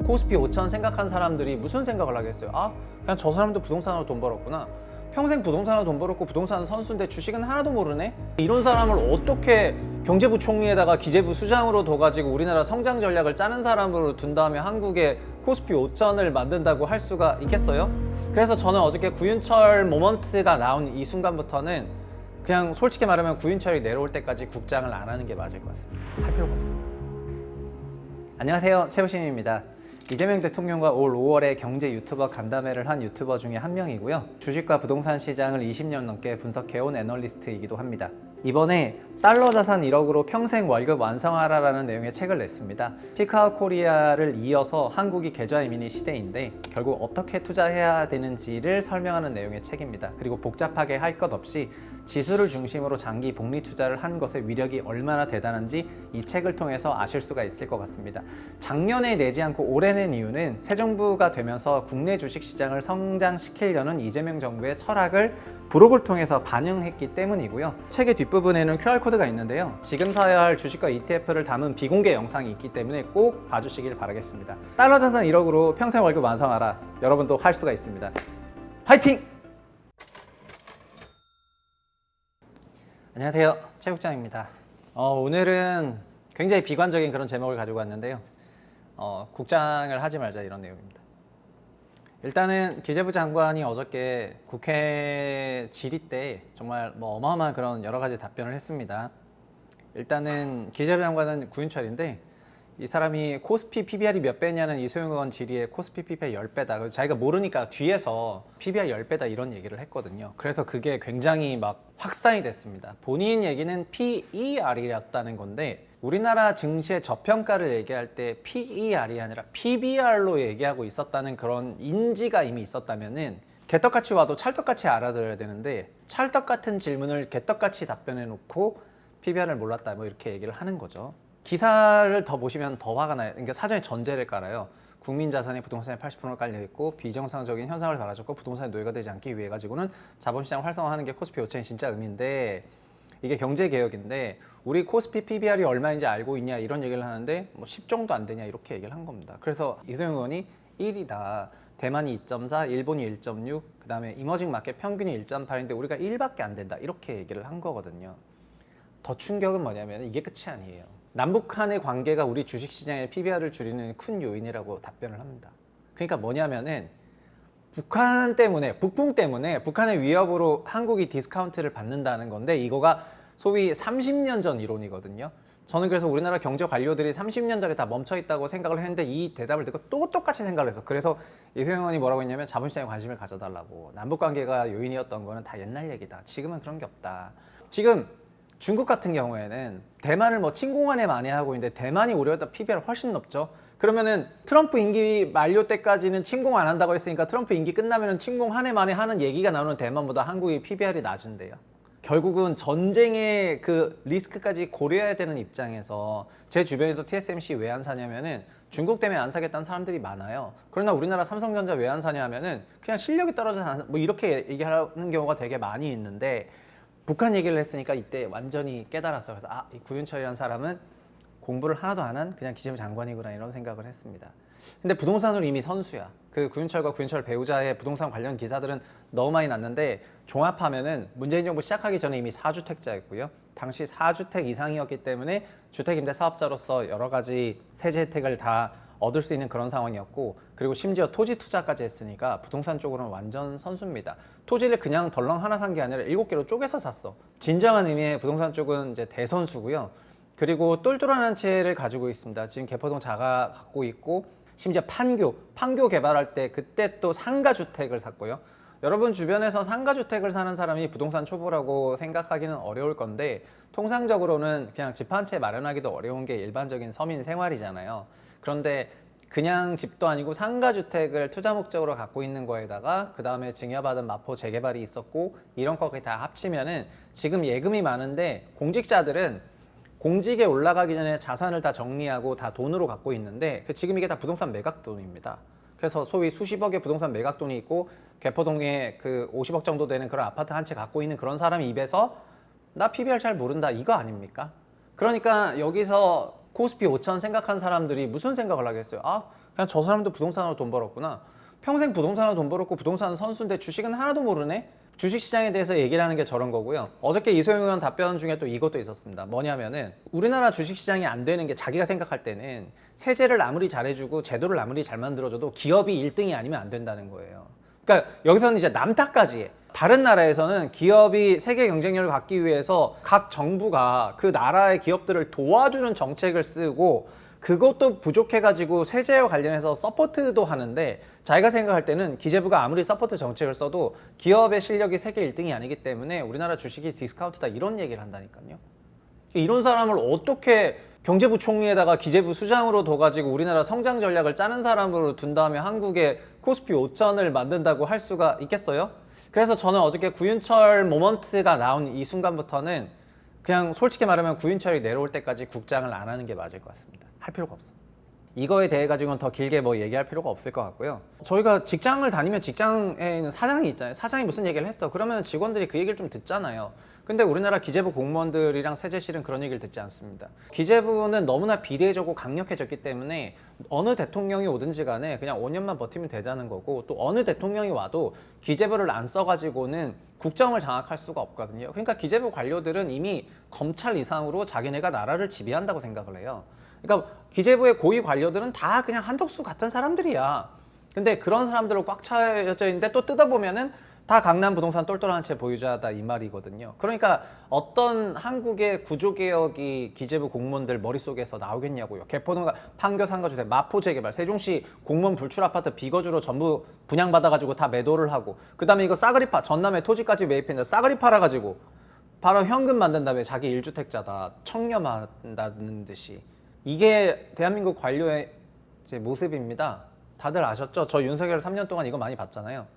코스피 5천 생각한 사람들이 무슨 생각을 하겠어요? 아, 그냥 저 사람도 부동산으로 돈 벌었구나. 평생 부동산으로 돈 벌었고 부동산 선수인데 주식은 하나도 모르네? 이런 사람을 어떻게 경제부총리에다가 기재부 수장으로 둬가지고 우리나라 성장 전략을 짜는 사람으로 둔 다음에 한국에 코스피 5천을 만든다고 할 수가 있겠어요? 그래서 저는 어저께 구윤철 모먼트가 나온 이 순간부터는 그냥 솔직히 말하면 구윤철이 내려올 때까지 국장을 안 하는 게 맞을 것 같습니다. 할 필요가 없습니다. 안녕하세요, 최부심입니다. 이재명 대통령과 올 5월에 경제 유튜버 간담회를 한 유튜버 중에 한 명이고요. 주식과 부동산 시장을 20년 넘게 분석해온 애널리스트이기도 합니다. 이번에 달러 자산 1억으로 평생 월급 완성하라라는 내용의 책을 냈습니다. 피크아웃 코리아를 이어서 한국이 계좌 이민의 시대인데 결국 어떻게 투자해야 되는지를 설명하는 내용의 책입니다. 그리고 복잡하게 할 것 없이 지수를 중심으로 장기 복리 투자를 한 것의 위력이 얼마나 대단한지 이 책을 통해서 아실 수가 있을 것 같습니다. 작년에 내지 않고 올해 낸 이유는 새 정부가 되면서 국내 주식시장을 성장시키려는 이재명 정부의 철학을 브록을 통해서 반영했기 때문이고요. 책의 뒷부분에는 QR코드가 있는데요. 지금 사야 할 주식과 ETF를 담은 비공개 영상이 있기 때문에 꼭 봐주시길 바라겠습니다. 달러 자산 1억으로 평생 월급 완성하라. 여러분도 할 수가 있습니다. 화이팅! 안녕하세요, 최 국장입니다. 오늘은 굉장히 비관적인 그런 제목을 가지고 왔는데요. 국장을 하지 말자 이런 내용입니다. 일단은 기재부 장관이 어저께 국회 질의 때 정말 어마어마한 그런 여러 가지 답변을 했습니다. 일단은 기재부 장관은 구윤철인데 이 사람이 코스피 PBR이 몇 배냐는 이소영 의원 질의에 코스피 PBR 10배다. 그래서 자기가 모르니까 뒤에서 PBR 10배다 이런 얘기를 했거든요. 그래서 그게 굉장히 막 확산이 됐습니다. 본인 얘기는 PER이었다는 건데 우리나라 증시의 저평가를 얘기할 때 PER이 아니라 PBR로 얘기하고 있었다는 그런 인지가 이미 있었다면은 개떡같이 와도 찰떡같이 알아들어야 되는데 찰떡 같은 질문을 개떡같이 답변해 놓고 PBR을 몰랐다 이렇게 얘기를 하는 거죠. 기사를 더 보시면 더 화가 나요. 그러니까 사전에 전제를 깔아요. 국민 자산이 부동산에 80%가 깔려 있고 비정상적인 현상을 바라졌고 부동산의 노예가 되지 않기 위해 가지고는 자본시장 활성화하는 게 코스피 5천이 진짜 의미인데 이게 경제개혁인데 우리 코스피 PBR이 얼마인지 알고 있냐 이런 얘기를 하는데 10 정도 안 되냐 이렇게 얘기를 한 겁니다. 그래서 이소영 의원이 1이다. 대만이 2.4, 일본이 1.6, 그 다음에 이머징 마켓 평균이 1.8인데 우리가 1밖에 안 된다. 이렇게 얘기를 한 거거든요. 더 충격은 뭐냐면 이게 끝이 아니에요. 남북 간의 관계가 우리 주식시장의 PBR을 줄이는 큰 요인이라고 답변을 합니다. 그러니까 뭐냐면은 북한 때문에, 북풍 때문에 북한의 위협으로 한국이 디스카운트를 받는다는 건데 이거가 소위 30년 전 이론이거든요. 저는 그래서 우리나라 경제 관료들이 30년 전에 다 멈춰 있다고 생각을 했는데 이 대답을 듣고 또 똑같이 생각을 해서 그래서 이소영 의원이 뭐라고 했냐면 자본시장에 관심을 가져달라고. 남북관계가 요인이었던 거는 다 옛날 얘기다. 지금은 그런 게 없다. 지금 중국 같은 경우에는 대만을 침공하네 많이 하고 있는데 대만이 우려했던 PBR 훨씬 높죠. 그러면은 트럼프 임기 만료 때까지는 침공 안 한다고 했으니까 트럼프 임기 끝나면은 침공하네 만에 하는 얘기가 나오는 대만보다 한국이 PBR이 낮은데요. 결국은 전쟁의 그 리스크까지 고려해야 되는 입장에서 제 주변에도 TSMC 왜 안 사냐면은 중국 때문에 안 사겠다는 사람들이 많아요. 그러나 우리나라 삼성전자 왜 안 사냐면은 그냥 실력이 떨어져서 이렇게 얘기하는 경우가 되게 많이 있는데 북한 얘기를 했으니까 이때 완전히 깨달았어요. 그래서 이 구윤철이라는 사람은 공부를 하나도 안 한 그냥 기재부 장관이구나 이런 생각을 했습니다. 근데 부동산으로 이미 선수야. 그 구윤철과 구윤철 배우자의 부동산 관련 기사들은 너무 많이 났는데 종합하면은 문재인 정부 시작하기 전에 이미 4주택자였고요. 당시 4주택 이상이었기 때문에 주택임대 사업자로서 여러 가지 세제 혜택을 다 얻을 수 있는 그런 상황이었고 그리고 심지어 토지 투자까지 했으니까 부동산 쪽으로는 완전 선수입니다. 토지를 그냥 덜렁 하나 산 게 아니라 7개로 쪼개서 샀어. 진정한 의미의 부동산 쪽은 이제 대선수고요. 그리고 똘똘한 한 채를 가지고 있습니다. 지금 개포동 자가 갖고 있고 심지어 판교 개발할 때 그때 또 상가주택을 샀고요. 여러분 주변에서 상가주택을 사는 사람이 부동산 초보라고 생각하기는 어려울 건데 통상적으로는 그냥 집 한 채 마련하기도 어려운 게 일반적인 서민 생활이잖아요. 그런데 그냥 집도 아니고 상가주택을 투자 목적으로 갖고 있는 거에다가 그 다음에 증여받은 마포 재개발이 있었고 이런 것까지 다 합치면은 지금 예금이 많은데 공직자들은 공직에 올라가기 전에 자산을 다 정리하고 다 돈으로 갖고 있는데 지금 이게 다 부동산 매각돈입니다. 그래서 소위 수십억의 부동산 매각돈이 있고 개포동에 그 50억 정도 되는 그런 아파트 한 채 갖고 있는 그런 사람 입에서 나 PBR 잘 모른다 이거 아닙니까? 그러니까 여기서 코스피 5천 생각한 사람들이 무슨 생각을 하겠어요? 그냥 저 사람도 부동산으로 돈 벌었구나. 평생 부동산으로 돈 벌었고 부동산 선수인데 주식은 하나도 모르네? 주식시장에 대해서 얘기를 하는 게 저런 거고요. 어저께 이소영 의원 답변 중에 또 이것도 있었습니다. 뭐냐면은 우리나라 주식시장이 안 되는 게 자기가 생각할 때는 세제를 아무리 잘해주고 제도를 아무리 잘 만들어줘도 기업이 1등이 아니면 안 된다는 거예요. 그러니까 여기서는 이제 남 탓까지 해. 다른 나라에서는 기업이 세계 경쟁력을 갖기 위해서 각 정부가 그 나라의 기업들을 도와주는 정책을 쓰고 그것도 부족해가지고 세제와 관련해서 서포트도 하는데 자기가 생각할 때는 기재부가 아무리 서포트 정책을 써도 기업의 실력이 세계 1등이 아니기 때문에 우리나라 주식이 디스카운트다 이런 얘기를 한다니까요. 이런 사람을 어떻게 경제부 총리에다가 기재부 수장으로 둬가지고 우리나라 성장 전략을 짜는 사람으로 둔 다음에 한국의 코스피 5천을 만든다고 할 수가 있겠어요? 그래서 저는 어저께 구윤철 모먼트가 나온 이 순간부터는 그냥 솔직히 말하면 구윤철이 내려올 때까지 국장을 안 하는 게 맞을 것 같습니다. 할 필요가 없어. 이거에 대해 가지고는 더 길게 뭐 얘기할 필요가 없을 것 같고요. 저희가 직장을 다니면 직장에 있는 사장이 있잖아요. 사장이 무슨 얘기를 했어. 그러면 직원들이 그 얘기를 좀 듣잖아요. 근데 우리나라 기재부 공무원들이랑 세제실은 그런 얘기를 듣지 않습니다. 기재부는 너무나 비대해지고 강력해졌기 때문에 어느 대통령이 오든지 간에 그냥 5년만 버티면 되자는 거고 또 어느 대통령이 와도 기재부를 안 써가지고는 국정을 장악할 수가 없거든요. 그러니까 기재부 관료들은 이미 검찰 이상으로 자기네가 나라를 지배한다고 생각을 해요. 그러니까 기재부의 고위 관료들은 다 그냥 한덕수 같은 사람들이야. 근데 그런 사람들로 꽉 차여져 있는데 또 뜯어보면은 다 강남 부동산 똘똘한 채 보유자다 이 말이거든요. 그러니까 어떤 한국의 구조개혁이 기재부 공무원들 머릿속에서 나오겠냐고요. 개포동가 판교 상가주택, 마포 재개발, 세종시 공무원 불출 아파트 비거주로 전부 분양받아가지고 다 매도를 하고 그 다음에 이거 싸그리파 전남에 토지까지 매입했는데 싸그리 팔아가지고 바로 현금 만든 다음에 자기 1주택자다 청렴한다는 듯이 이게 대한민국 관료의 제 모습입니다. 다들 아셨죠? 저 윤석열 3년 동안 이거 많이 봤잖아요.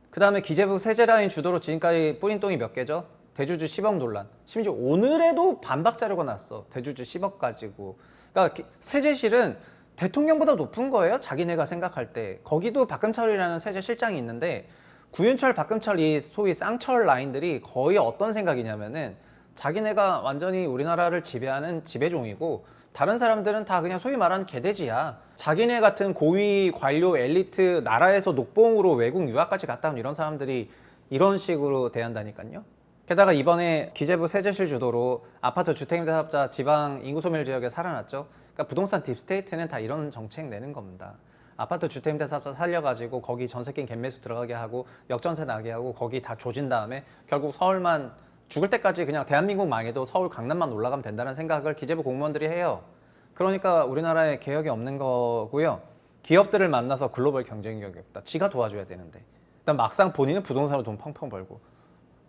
그 다음에 기재부 세제라인 주도로 지금까지 뿌린 똥이 몇 개죠? 대주주 10억 논란. 심지어 오늘에도 반박 자료가 났어. 대주주 10억 가지고. 그러니까 세제실은 대통령보다 높은 거예요. 자기네가 생각할 때. 거기도 박금철이라는 세제실장이 있는데 구윤철, 박금철 이 소위 쌍철 라인들이 거의 어떤 생각이냐면은 자기네가 완전히 우리나라를 지배하는 지배종이고 다른 사람들은 다 그냥 소위 말하는 개돼지야. 자기네 같은 고위 관료 엘리트 나라에서 녹봉으로 외국 유학까지 갔다 온 이런 사람들이 이런 식으로 대한다니까요. 게다가 이번에 기재부 세제실 주도로 아파트 주택임대 사업자 지방 인구 소멸 지역에 살아났죠. 그러니까 부동산 딥스테이트는 다 이런 정책 내는 겁니다. 아파트 주택임대 사업자 살려가지고 거기 전세 낀 갭매수 들어가게 하고 역전세 나게 하고 거기 다 조진 다음에 결국 서울만 죽을 때까지 그냥 대한민국 망해도 서울 강남만 올라가면 된다는 생각을 기재부 공무원들이 해요. 그러니까 우리나라에 개혁이 없는 거고요. 기업들을 만나서 글로벌 경쟁력이 없다. 지가 도와줘야 되는데. 일단 막상 본인은 부동산으로 돈 펑펑 벌고.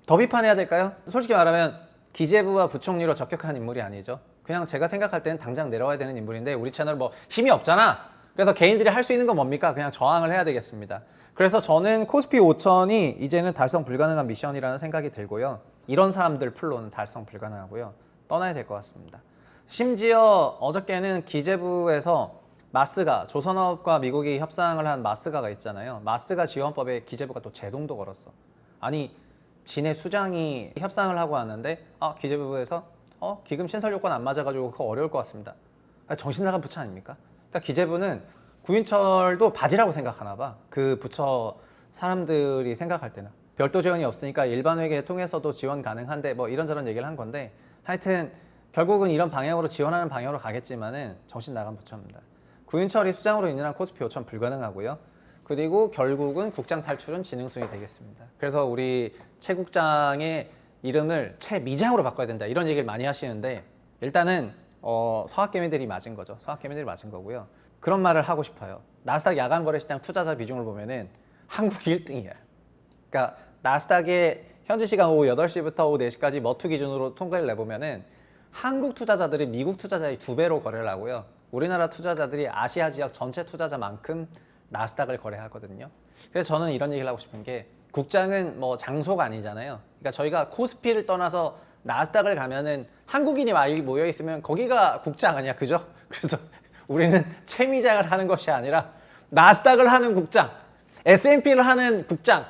더 비판해야 될까요? 솔직히 말하면 기재부와 부총리로 적격한 인물이 아니죠. 그냥 제가 생각할 때는 당장 내려와야 되는 인물인데 우리 채널 뭐 힘이 없잖아. 그래서 개인들이 할 수 있는 건 뭡니까? 그냥 저항을 해야 되겠습니다. 그래서 저는 코스피 5천이 이제는 달성 불가능한 미션이라는 생각이 들고요. 이런 사람들 풀로는 달성 불가능하고요. 떠나야 될 것 같습니다. 심지어 어저께는 기재부에서 마스가 조선업과 미국이 협상을 한 마스가가 있잖아요. 마스가 지원법에 기재부가 또 제동도 걸었어. 아니 진해 수장이 협상을 하고 왔는데 기재부에서 기금 신설 요건 안 맞아가지고 그거 어려울 것 같습니다. 정신 나간 부처 아닙니까? 그러니까 기재부는 구윤철도 바지라고 생각하나 봐. 그 부처 사람들이 생각할 때는. 별도 지원이 없으니까 일반 회계 통해서도 지원 가능한데 뭐 이런저런 얘기를 한 건데 하여튼 결국은 이런 방향으로 지원하는 방향으로 가겠지만은 정신 나간 부처입니다. 구윤철이 수장으로 인한 코스피 5천 불가능하고요. 그리고 결국은 국장 탈출은 지능순이 되겠습니다. 그래서 우리 최 국장의 이름을 최미장으로 바꿔야 된다 이런 얘기를 많이 하시는데 일단은 서학개미들이 맞은 거죠. 서학개미들이 맞은 거고요. 그런 말을 하고 싶어요. 나스닥 야간거래시장 투자자 비중을 보면은 한국이 1등이야. 그러니까 나스닥의 현지 시간 오후 8시부터 오후 4시까지 머투 기준으로 통계를 내보면은 한국 투자자들이 미국 투자자의 2배로 거래를 하고요. 우리나라 투자자들이 아시아 지역 전체 투자자만큼 나스닥을 거래하거든요. 그래서 저는 이런 얘기를 하고 싶은 게 국장은 뭐 장소가 아니잖아요. 그러니까 저희가 코스피를 떠나서 나스닥을 가면은 한국인이 많이 모여 있으면 거기가 국장 아니야, 그죠? 그래서 우리는 채미장을 하는 것이 아니라 나스닥을 하는 국장, S&P를 하는 국장.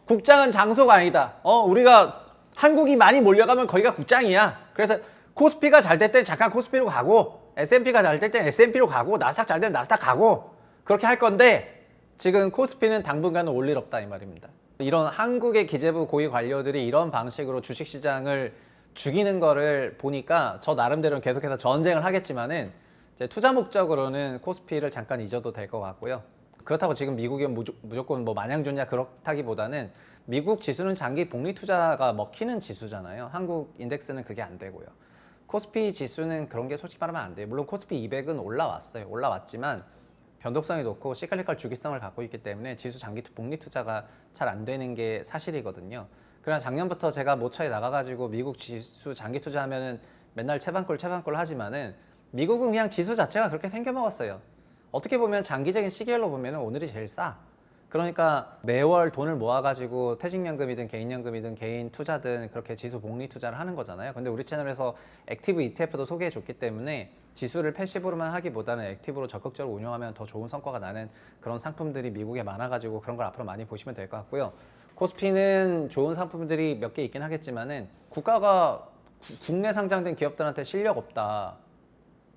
국장은 장소가 아니다. 우리가 한국이 많이 몰려가면 거기가 국장이야. 그래서 코스피가 잘 될 때 잠깐 코스피로 가고 S&P가 잘 될 때 S&P로 가고 나스닥 잘 되면 나스닥 가고 그렇게 할 건데 지금 코스피는 당분간은 올 일 없다 이 말입니다. 이런 한국의 기재부 고위 관료들이 이런 방식으로 주식시장을 죽이는 거를 보니까 저 나름대로는 계속해서 전쟁을 하겠지만은 이제 투자 목적으로는 코스피를 잠깐 잊어도 될 것 같고요. 그렇다고 지금 미국이 무조건 뭐 마냥 좋냐 그렇다기보다는 미국 지수는 장기 복리 투자가 먹히는 지수잖아요. 한국 인덱스는 그게 안 되고요. 코스피 지수는 그런 게 솔직히 말하면 안 돼요. 물론 코스피 200은 올라왔어요. 올라왔지만 변동성이 높고 시클리컬 주기성을 갖고 있기 때문에 지수 장기 복리 투자가 잘 안 되는 게 사실이거든요. 그러나 작년부터 제가 모처에 나가가지고 미국 지수 장기 투자하면은 맨날 채반꼴 하지만은 미국은 그냥 지수 자체가 그렇게 생겨먹었어요. 어떻게 보면 장기적인 시계열로 보면은 오늘이 제일 싸. 그러니까 매월 돈을 모아가지고 퇴직연금이든 개인연금이든 개인 투자든 그렇게 지수 복리 투자를 하는 거잖아요. 근데 우리 채널에서 액티브 ETF도 소개해줬기 때문에 지수를 패시브로만 하기보다는 액티브로 적극적으로 운영하면 더 좋은 성과가 나는 그런 상품들이 미국에 많아가지고 그런 걸 앞으로 많이 보시면 될 것 같고요. 코스피는 좋은 상품들이 몇 개 있긴 하겠지만은 국가가 국내 상장된 기업들한테 실력 없다.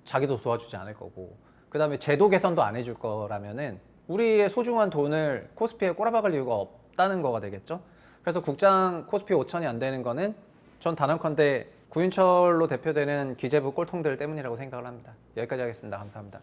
자기도 도와주지 않을 거고 그 다음에 제도 개선도 안 해줄 거라면은 우리의 소중한 돈을 코스피에 꼬라박을 이유가 없다는 거가 되겠죠. 그래서 국장 코스피 5천이 안 되는 거는 전 단언컨대 구윤철로 대표되는 기재부 꼴통들 때문이라고 생각을 합니다. 여기까지 하겠습니다. 감사합니다.